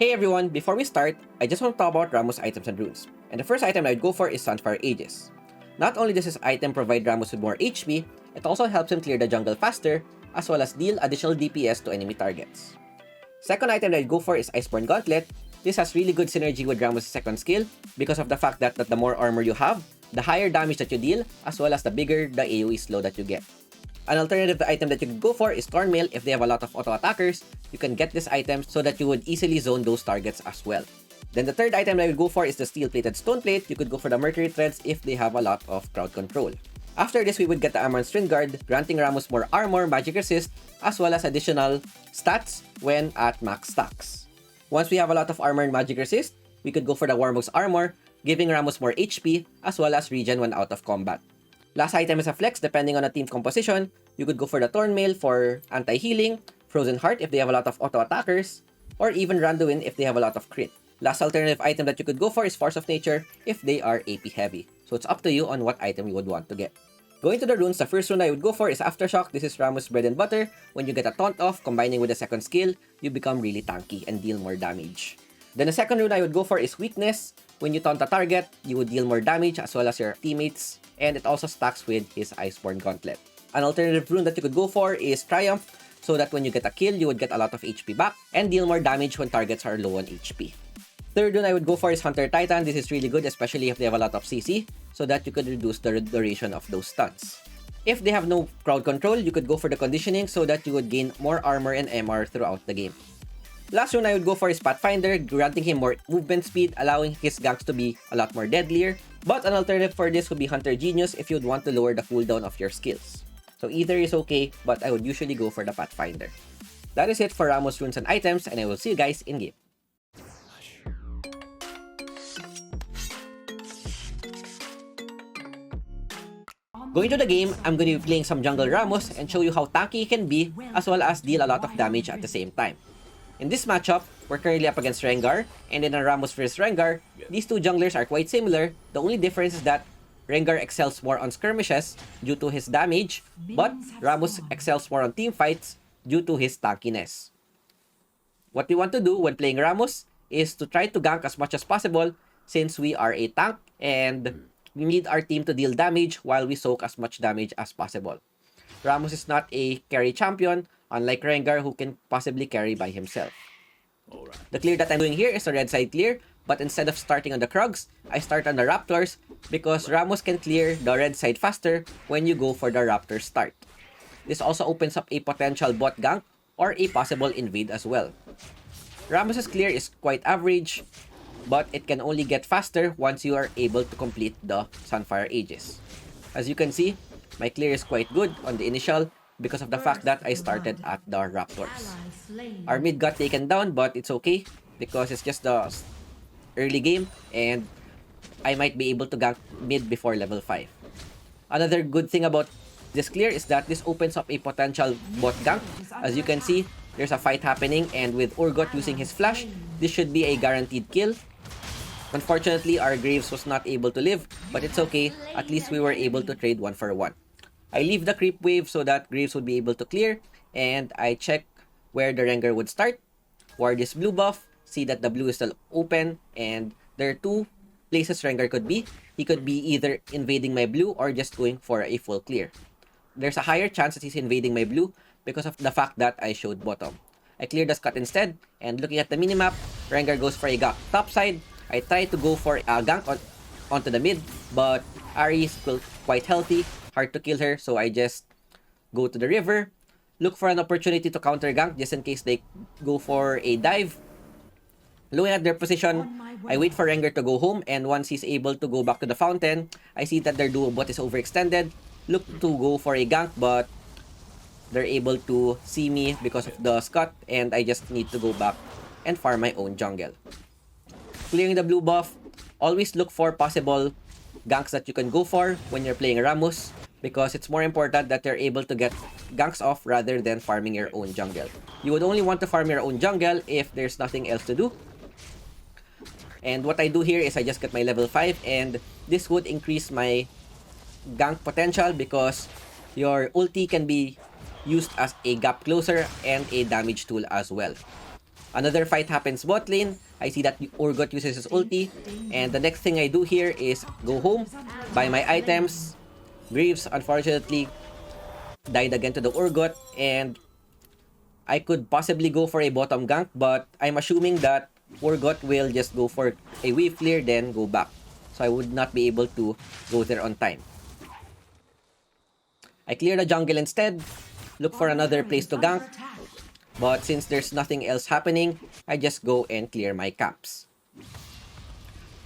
Hey everyone, before we start, I just want to talk about Ramos items and runes. And the first item I'd go for is Sunfire Aegis. Not only does this item provide Ramos with more HP, it also helps him clear the jungle faster, as well as deal additional DPS to enemy targets. Second item that I'd go for is Iceborne Gauntlet. This has really good synergy with Ramos' second skill because of the fact that the more armor you have, the higher damage that you deal, as well as the bigger the AoE slow that you get. An alternative item that you could go for is Thornmail. If they have a lot of auto attackers, you can get this item so that you would easily zone those targets as well. Then the third item that I would go for is the Steel-Plated Stone Plate. You could go for the Mercury Threads if they have a lot of crowd control. After this, we would get the Armor and String Guard, granting Ramos more armor, magic resist, as well as additional stats when at max stacks. Once we have a lot of armor and magic resist, we could go for the Warmog's Armor, giving Ramos more HP, as well as regen when out of combat. Last item is a flex depending on the team composition. You could go for the Thornmail for anti-healing, Frozen Heart if they have a lot of auto attackers, or even Randuin if they have a lot of crit. Last alternative item that you could go for is Force of Nature if they are AP heavy. So it's up to you on what item you would want to get. Going to the runes, the first rune I would go for is Aftershock. This is Ramos' bread and butter. When you get a taunt off, combining with the second skill, you become really tanky and deal more damage. Then the second rune I would go for is Weakness. When you taunt a target, you would deal more damage as well as your teammates, and it also stacks with his Iceborne Gauntlet. An alternative rune that you could go for is Triumph, so that when you get a kill, you would get a lot of HP back and deal more damage when targets are low on HP. Third rune I would go for is Hunter Titan. This is really good, especially if they have a lot of CC, so that you could reduce the duration of those stuns. If they have no crowd control, you could go for the Conditioning so that you would gain more armor and MR throughout the game. Last rune I would go for is Pathfinder, granting him more movement speed, allowing his ganks to be a lot more deadlier. But an alternative for this would be Hunter Genius if you'd want to lower the cooldown of your skills. So either is okay, but I would usually go for the Pathfinder. That is it for Ramos runes and items, and I will see you guys in game. Going to the game, I'm going to be playing some jungle Ramos and show you how tanky he can be, as well as deal a lot of damage at the same time. In this matchup, we're currently up against Rengar, and in a Ramos vs Rengar, these two junglers are quite similar. The only difference is that Rengar excels more on skirmishes due to his damage, but Ramos excels more on team fights due to his tankiness. What we want to do when playing Ramos is to try to gank as much as possible since we are a tank and we need our team to deal damage while we soak as much damage as possible. Ramos is not a carry champion, unlike Rengar who can possibly carry by himself. The clear that I'm doing here is a red side clear, but instead of starting on the Krugs, I start on the Raptors because Ramos can clear the red side faster when you go for the Raptor start. This also opens up a potential bot gank or a possible invade as well. Ramos' clear is quite average, but it can only get faster once you are able to complete the Sunfire Aegis. As you can see, my clear is quite good on the initial because of the fact that I started at the Raptors. Our mid got taken down, but it's okay because it's just the early game and I might be able to gank mid before level 5. Another good thing about this clear is that this opens up a potential bot gank. As you can see, there's a fight happening, and with Urgot using his flash, this should be a guaranteed kill. Unfortunately, our Graves was not able to live, but it's okay, at least we were able to trade 1 for 1. I leave the creep wave so that Graves would be able to clear, and I check where the Rengar would start, ward this blue buff, see that the blue is still open, and there are 2 places Rengar could be. He could be either invading my blue or just going for a full clear. There's a higher chance that he's invading my blue because of the fact that I showed bottom. I cleared the Scud instead, and looking at the minimap, Rengar goes for a gank top side. I try to go for a gank onto the mid, but Ahri is still quite healthy, hard to kill her, so I just go to the river, look for an opportunity to counter gank just in case they go for a dive. Looking at their position, I wait for Rengar to go home, and once he's able to go back to the fountain, I see that their duo bot is overextended. Look to go for a gank, but they're able to see me because of the Scud, and I just need to go back and farm my own jungle. Clearing the blue buff, always look for possible ganks that you can go for when you're playing Ramos, because it's more important that you're able to get ganks off rather than farming your own jungle. You would only want to farm your own jungle if there's nothing else to do. And what I do here is I just get my level 5, and this would increase my gank potential because your ulti can be used as a gap closer and a damage tool as well. Another fight happens bot lane. I see that Urgot uses his ulti. And the next thing I do here is go home, buy my items. Greaves, unfortunately, died again to the Urgot. And I could possibly go for a bottom gank, but I'm assuming that Urgot will just go for a wave clear, then go back. So I would not be able to go there on time. I clear the jungle instead, look for another place to gank. But since there's nothing else happening, I just go and clear my camps.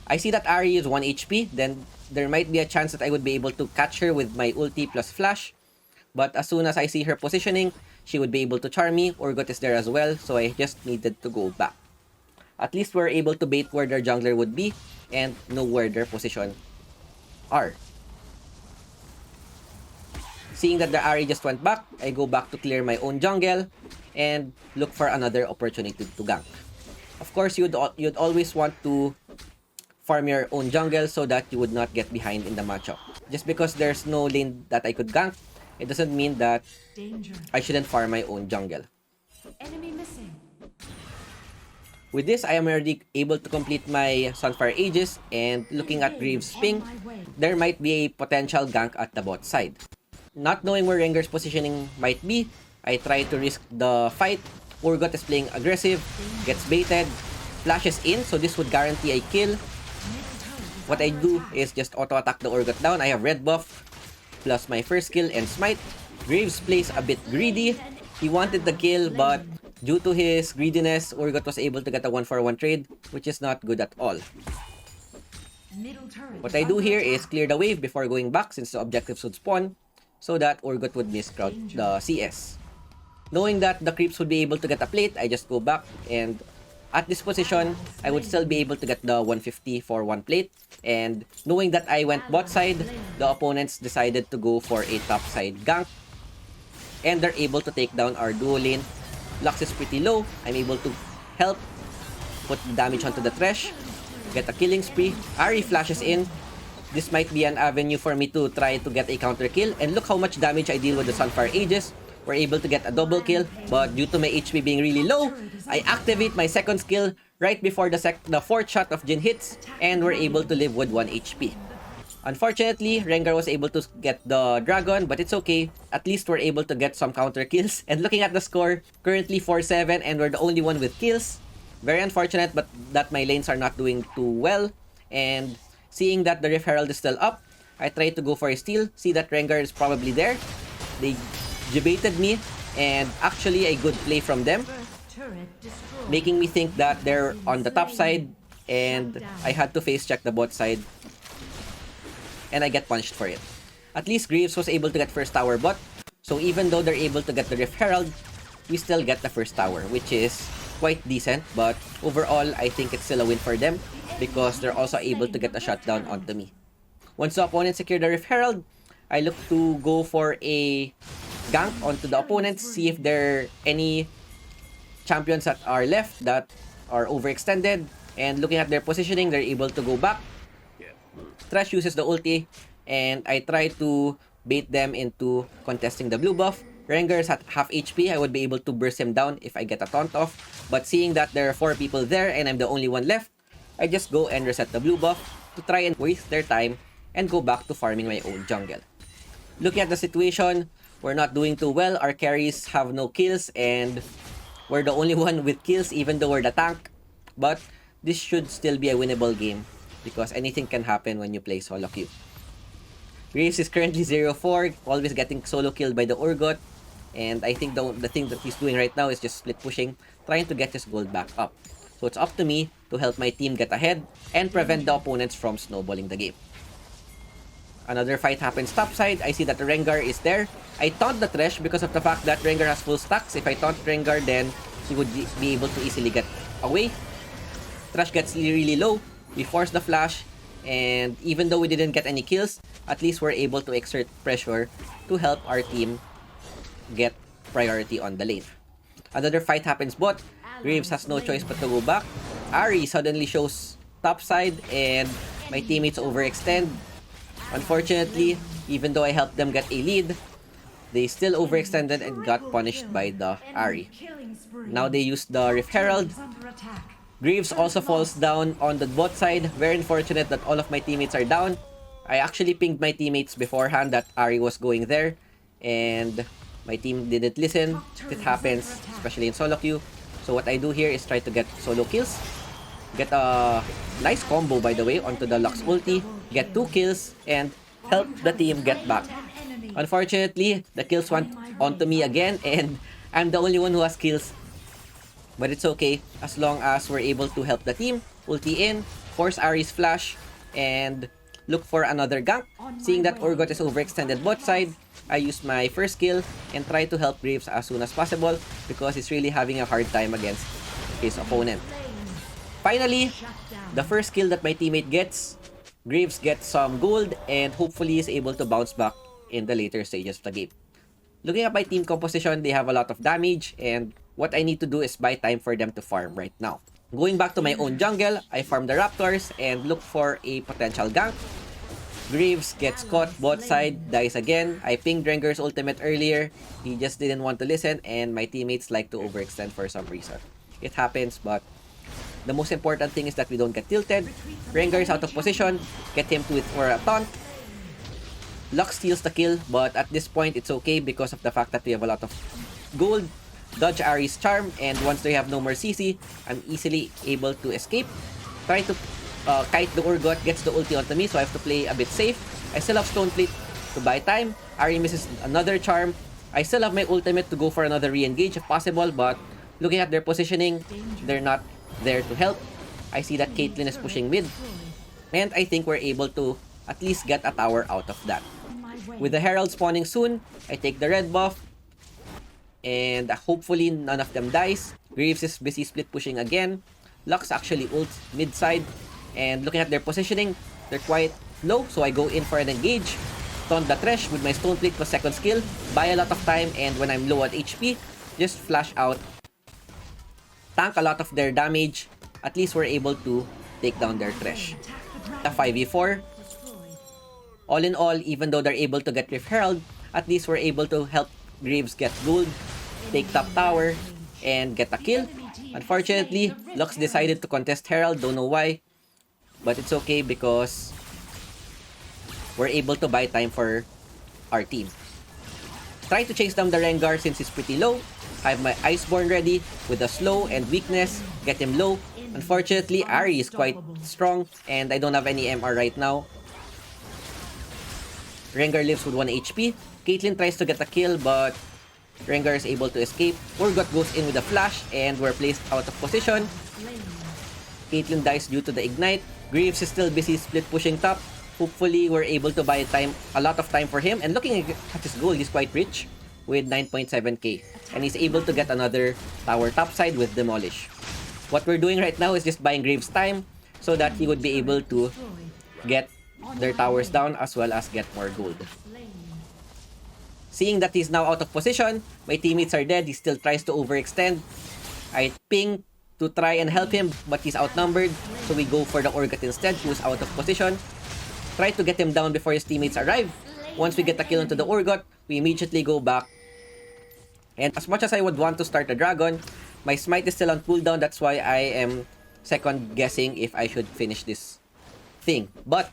I see that Ahri is 1 HP, then there might be a chance that I would be able to catch her with my ulti plus flash. But as soon as I see her positioning, she would be able to charm me. Urgot is there as well, so I just needed to go back. At least we're able to bait where their jungler would be and know where their position are. Seeing that the Ahri just went back, I go back to clear my own jungle and look for another opportunity to gank. Of course, you'd always want to farm your own jungle so that you would not get behind in the matchup. Just because there's no lane that I could gank, it doesn't mean that I shouldn't farm my own jungle. Enemy missing. With this, I am already able to complete my Sunfire Aegis, and looking at Greaves' ping, there might be a potential gank at the bot side. Not knowing where Rengar's positioning might be, I try to risk the fight. Urgot is playing aggressive, gets baited, flashes in, so this would guarantee a kill. What I do is just auto-attack the Urgot down. I have red buff, plus my first kill and smite. Graves plays a bit greedy. He wanted the kill, but due to his greediness, Urgot was able to get a 1-for-1 trade, which is not good at all. What I do here is clear the wave before going back since the objectives would spawn, so that Urgot would miscrowd the CS. Knowing that the creeps would be able to get a plate, I just go back, and at this position, I would still be able to get the 150 for 1 plate. And knowing that I went bot side, the opponents decided to go for a top side gank, and they're able to take down our duo lane. Lux is pretty low. I'm able to help put the damage onto the Thresh, get a killing spree. Ahri flashes in. This might be an avenue for me to try to get a counter kill. And look how much damage I deal with the Sunfire Aegis. We're able to get a double kill, but due to my HP being really low, I activate my second skill right before the fourth shot of Jhin hits, and we're able to live with 1 HP. Unfortunately, Rengar was able to get the dragon, but it's okay. At least we're able to get some counter kills. And looking at the score, currently 4-7, and we're the only one with kills. Very unfortunate, but that my lanes are not doing too well. And seeing that the Rift Herald is still up, I try to go for a steal. See that Rengar is probably there. They debated me, and actually a good play from them, making me think that they're on the top side, and I had to face check the bot side, and I get punished for it. At least Greaves was able to get first tower bot, so even though they're able to get the Rift Herald, we still get the first tower, which is quite decent. But overall, I think it's still a win for them because they're also able to get a shutdown onto me. Once the opponent secure the Rift Herald, I look to go for a gank onto the opponents, see if there are any champions that are left that are overextended, and looking at their positioning, they're able to go back. Thresh uses the ulti, and I try to bait them into contesting the blue buff. Rengar is at half HP, I would be able to burst him down if I get a taunt off, but seeing that there are 4 people there and I'm the only one left, I just go and reset the blue buff to try and waste their time and go back to farming my own jungle. Looking at the situation, we're not doing too well. Our carries have no kills, and we're the only one with kills even though we're the tank. But this should still be a winnable game because anything can happen when you play solo queue. Graves is currently 0-4, always getting solo killed by the Urgot. And I think the thing that he's doing right now is just split pushing, trying to get his gold back up. So it's up to me to help my team get ahead and prevent the opponents from snowballing the game. Another fight happens topside. I see that the Rengar is there. I taunt the Thresh because of the fact that Rengar has full stacks. If I taunt Rengar, then he would be able to easily get away. Thresh gets really low. We force the flash. And even though we didn't get any kills, at least we're able to exert pressure to help our team get priority on the lane. Another fight happens bot. Graves has no choice but to go back. Ahri suddenly shows topside and my teammates overextend. Unfortunately, even though I helped them get a lead, they still overextended and got punished by the Ahri. Now they use the Rift Herald. Greaves also falls down on the bot side. Very unfortunate that all of my teammates are down. I actually pinged my teammates beforehand that Ari was going there, and my team didn't listen. It happens, especially in solo queue. So what I do here is try to get solo kills. Get a nice combo, by the way, onto the Lux ulti. Get 2 kills and help the team get back. Unfortunately, the kills went onto me again, and I'm the only one who has kills. But it's okay, as long as we're able to help the team. Ulti in, force Ari's flash, and look for another gank. Seeing that Urgot is overextended bot side, I use my first kill and try to help Greaves as soon as possible because he's really having a hard time against his opponent. Finally, the first kill that my teammate gets, Greaves gets some gold and hopefully is able to bounce back in the later stages of the game. Looking at my team composition, they have a lot of damage, and what I need to do is buy time for them to farm right now. Going back to my own jungle, I farm the Raptors and look for a potential gank. Greaves gets caught bot side, dies again. I pinged Rengar's ultimate earlier. He just didn't want to listen, and my teammates like to overextend for some reason. It happens, but the most important thing is that we don't get tilted. Rengar is out of position. Get him to it for a taunt. Lux steals the kill, but at this point, it's okay because of the fact that we have a lot of gold. Dodge Ari's charm, and once they have no more CC, I'm easily able to escape. Try to kite the Urgot, gets the ulti onto me, so I have to play a bit safe. I still have Stone Fleet to buy time. Ari misses another charm. I still have my ultimate to go for another re-engage if possible, but looking at their positioning, they're not there to help. I see that Caitlyn is pushing mid, and I think we're able to at least get a tower out of that. With the Herald spawning soon, I take the red buff, and hopefully none of them dies. Greaves is busy split pushing again. Lux actually ults mid side, and looking at their positioning, they're quite low, so I go in for an engage. Taunt the Thresh with my Stone Fleet plus second skill, buy a lot of time, and when I'm low at HP, just flash out. Tank a lot of their damage. At least we're able to take down their Thresh. The 5v4. All in all, even though they're able to get Rift Herald, at least we're able to help Greaves get gold, take top tower, and get a kill. Unfortunately, Lux decided to contest Herald, don't know why. But it's okay because we're able to buy time for our team. Try to chase down the Rengar since he's pretty low. I have my Iceborne ready with a slow and weakness, get him low. Unfortunately, Ari is quite strong and I don't have any MR right now. Rengar lives with 1 HP. Caitlyn tries to get a kill, but Rengar is able to escape. Urgot goes in with a flash, and we're placed out of position. Caitlyn dies due to the ignite. Greaves is still busy split pushing top. Hopefully, we're able to buy time, a lot of time for him. And looking at his gold, he's quite rich with 9.7k. And he's able to get another tower topside with Demolish. What we're doing right now is just buying Graves time so that he would be able to get their towers down as well as get more gold. Seeing that he's now out of position, my teammates are dead, he still tries to overextend. I ping to try and help him, but he's outnumbered, so we go for the Urgot instead, who's out of position. Try to get him down before his teammates arrive. Once we get a kill into the Urgot, we immediately go back. And as much as I would want to start a dragon, my smite is still on cooldown, that's why I am second guessing if I should finish this thing. But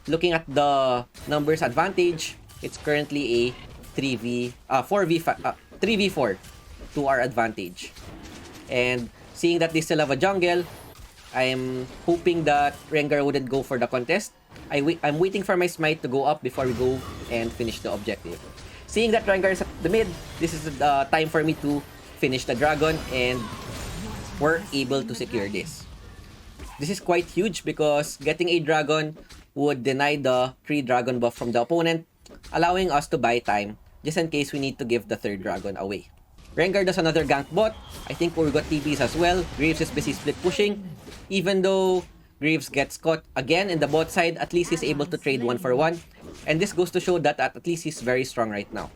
looking at the numbers advantage, it's currently a 3v4 to our advantage. And seeing that they still have a jungle, I'm hoping that Rengar wouldn't go for the contest. I'm waiting for my smite to go up before we go and finish the objective. Seeing that Rengar is at the mid, this is the time for me to finish the dragon, and we're able to secure this. This is quite huge because getting a dragon would deny the 3 dragon buff from the opponent, allowing us to buy time just in case we need to give the 3rd dragon away. Rengar does another gank bot. I think Urgot TPs as well. Graves is busy split pushing. Even though Graves gets caught again in the bot side, at least he's able to trade 1 for 1. And this goes to show that at least he's very strong right now.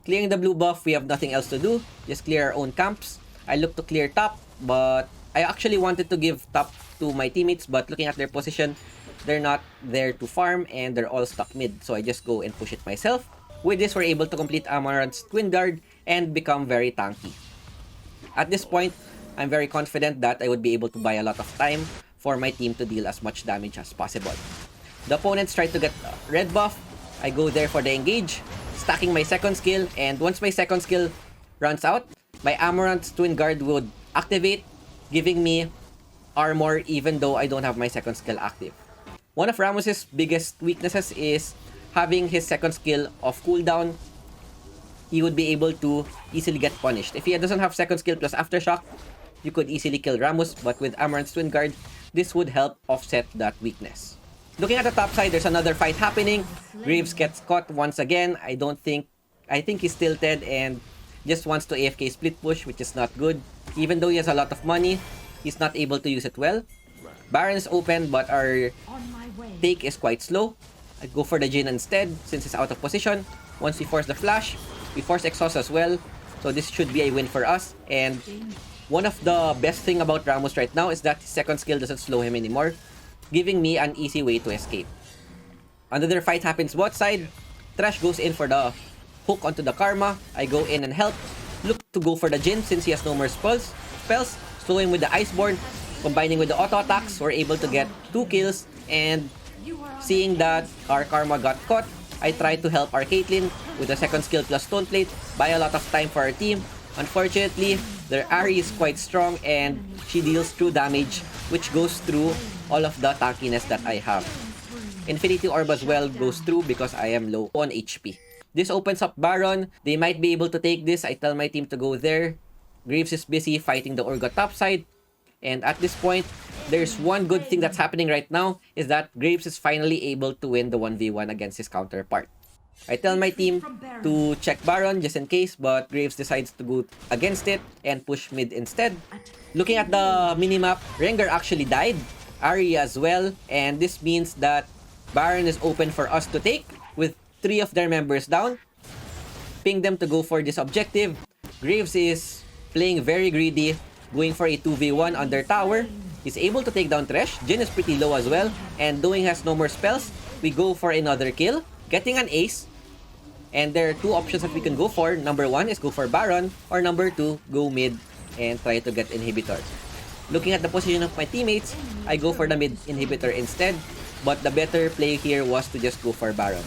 Clearing the blue buff, we have nothing else to do. Just clear our own camps. I look to clear top, but I actually wanted to give top to my teammates, but looking at their position, they're not there to farm and they're all stuck mid. So I just go and push it myself. With this, we're able to complete Amaranth's Twin Guard and become very tanky. At this point, I'm very confident that I would be able to buy a lot of time for my team to deal as much damage as possible. The opponents try to get red buff. I go there for the engage, stacking my second skill, and once my second skill runs out, my Amaranth's Twin Guard would activate, giving me armor even though I don't have my second skill active. One of Rammus's biggest weaknesses is having his second skill off cooldown. He would be able to easily get punished. If he doesn't have second skill plus aftershock, you could easily kill Ramos, but with Amaranth's Twin Guard, this would help offset that weakness. Looking at the top side, there's another fight happening. Graves gets caught once again. I think he's tilted and just wants to AFK split push, which is not good. Even though he has a lot of money, he's not able to use it well. Baron is open, but our take is quite slow. I go for the Jhin instead, since it's out of position. Once we force the flash, we force exhaust as well. So this should be a win for us. And one of the best thing about Ramos right now is that his second skill doesn't slow him anymore, giving me an easy way to escape. Another fight happens bot side. Trash goes in for the hook onto the Karma. I go in and help. Look to go for the Jhin since he has no more spells. Slow him with the Iceborne. Combining with the auto attacks, we're able to get 2 kills. And seeing that our Karma got caught, I tried to help our Caitlyn with the second skill plus Stone Plate, buy a lot of time for our team. Unfortunately, their Ahri is quite strong and she deals true damage, which goes through all of the tankiness that I have. Infinity Orb as well goes through because I am low on HP. This opens up Baron. They might be able to take this. I tell my team to go there. Graves is busy fighting the Urgot top side. And at this point, there's one good thing that's happening right now is that Graves is finally able to win the 1v1 against his counterpart. I tell my team to check Baron just in case, but Graves decides to go against it and push mid instead. Looking at the minimap, Rengar actually died, Ahri as well, and this means that Baron is open for us to take with 3 of their members down. Ping them to go for this objective. Graves is playing very greedy, going for a 2v1 on their tower. He's able to take down Thresh. Jhin is pretty low as well, and Doing has no more spells. We go for another kill, getting an ace. And there are 2 options that we can go for. Number 1 is go for Baron, or number 2, go mid and try to get inhibitor. Looking at the position of my teammates, I go for the mid inhibitor instead, but the better play here was to just go for Baron.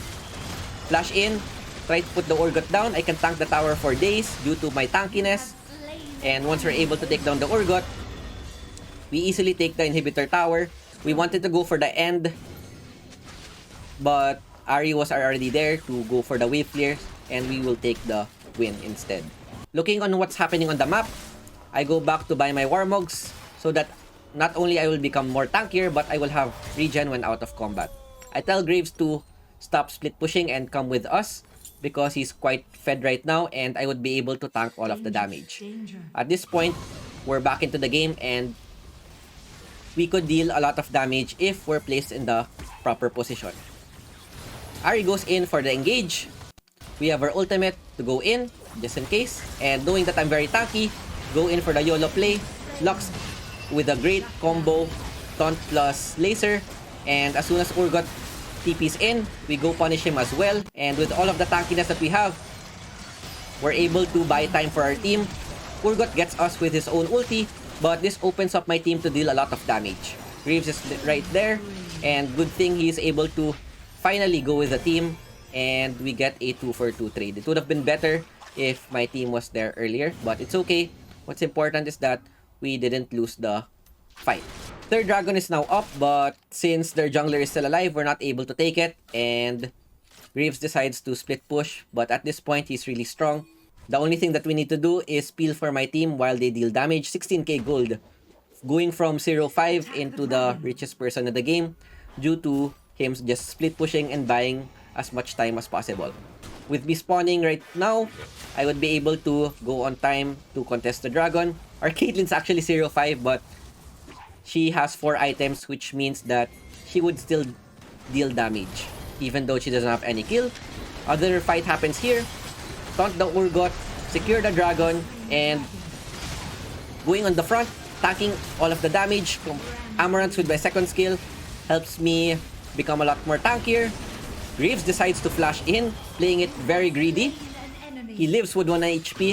Flash in, try to put the Urgot down. I can tank the tower for days due to my tankiness. And once we're able to take down the Urgot, we easily take the inhibitor tower. We wanted to go for the end, but Ahri was already there to go for the wave clear, and we will take the win instead. Looking on what's happening on the map, I go back to buy my Warmogs so that not only I will become more tankier, but I will have regen when out of combat. I tell Graves to stop split pushing and come with us because he's quite fed right now and I would be able to tank all of the damage. At this point, we're back into the game and we could deal a lot of damage if we're placed in the proper position. Ahri goes in for the engage. We have our ultimate to go in, just in case. And knowing that I'm very tanky, go in for the YOLO play. Lux with a great combo, taunt plus laser. And as soon as Urgot TP's in, we go punish him as well. And with all of the tankiness that we have, we're able to buy time for our team. Urgot gets us with his own ulti, but this opens up my team to deal a lot of damage. Graves is right there, and good thing he is able to finally go with the team, and we get a 2-for-2 trade. It would have been better if my team was there earlier, but it's okay. What's important is that we didn't lose the fight. Their dragon is now up, but since their jungler is still alive, we're not able to take it, and Graves decides to split push, but at this point, he's really strong. The only thing that we need to do is peel for my team while they deal damage. 16k gold. Going from 0-5 into the richest person in the game due to him just split pushing and buying as much time as possible. With me spawning right now, I would be able to go on time to contest the dragon. Our Caitlyn's actually 0-5, but she has 4 items, which means that she would still deal damage even though she doesn't have any kill. Other fight happens here. Taunt the Urgot, secure the dragon, and going on the front, tanking all of the damage from Amaranth with my second skill helps me become a lot more tankier. Graves decides to flash in, playing it very greedy. He lives with 1 HP.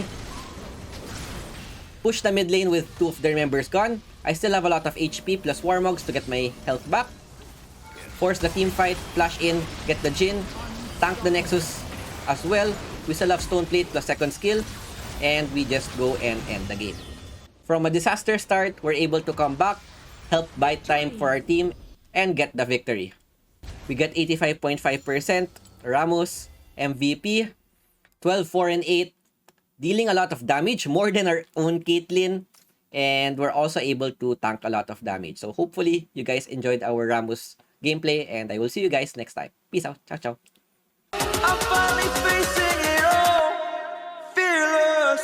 Push the mid lane with 2 of their members gone. I still have a lot of HP plus Warmogs to get my health back. Force the team fight, flash in, get the Jhin, tank the Nexus as well. We still have Stone Plate plus second skill, and we just go and end the game. From a disaster start, we're able to come back, help buy time for our team, and get the victory. We get 85.5%, Ramos, MVP, 12, 4, and 8, dealing a lot of damage, more than our own Caitlyn, and we're also able to tank a lot of damage. So hopefully, you guys enjoyed our Ramos gameplay, and I will see you guys next time. Peace out. Ciao, ciao. I'm finally facing it all, fearless.